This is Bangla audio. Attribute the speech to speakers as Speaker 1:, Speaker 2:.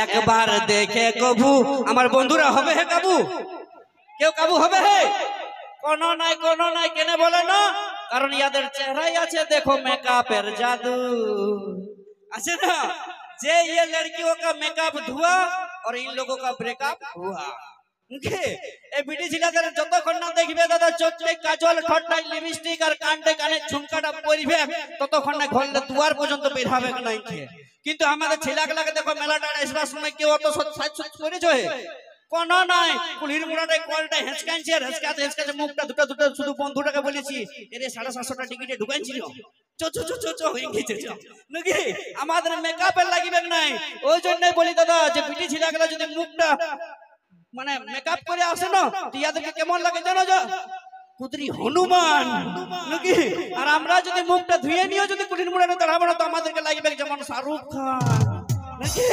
Speaker 1: একবার দেখে কবু আমার বন্ধুরা হবে হে কাবু, কেউ কাবু হবে হে? কোনো নাই কেনে বলে না, কারণ ইয়াদের চেহারাই আছে দেখো মেকআপের জাদু আছে না। जे ये लड़कियों का मेकअप धुआ और इन लोगों का ब्रेकअप हुआ। বিটি ছিলাদের যতক্ষণ না দেখবে দাদা চোখে কাজল ঠোঁটটায় লিপস্টিক আর কানে কানে ঝুমকাটা পরিবে ততক্ষণ না ঘরলে দুয়ার পর্যন্ত বের হবে নাই। কিন্তু আমাদের ছেলেগুলাকে দেখো মেলাটা আসবার সময় কেউ অত সাজ করেছে কোন নাই, কুলির মুড়াটাই কলটা হেঁচকাইছে আর হেঁচকাতে মুখটা দুটো শুধু বন্ধুটাকে বলেছি এরে 750 টিকিটে ঢুকাইছিল আমাদের মেকআপের লাগিবে নাই। ওই জন্যই বলি দাদা যে বিটি ছেলেগুলা যদি মুখটা মানে মেকআপ করে আসে না ইয়াদেরকে কেমন লাগে জানো? কুদরি হনুমান নাকি। আর আমরা যদি মুখটা ধুয়ে নিয়ে যদি কুলির মুড়াটা দাঁড়াবো না তো আমাদেরকে লাগবে যেমন শাহরুখ খান নাকি।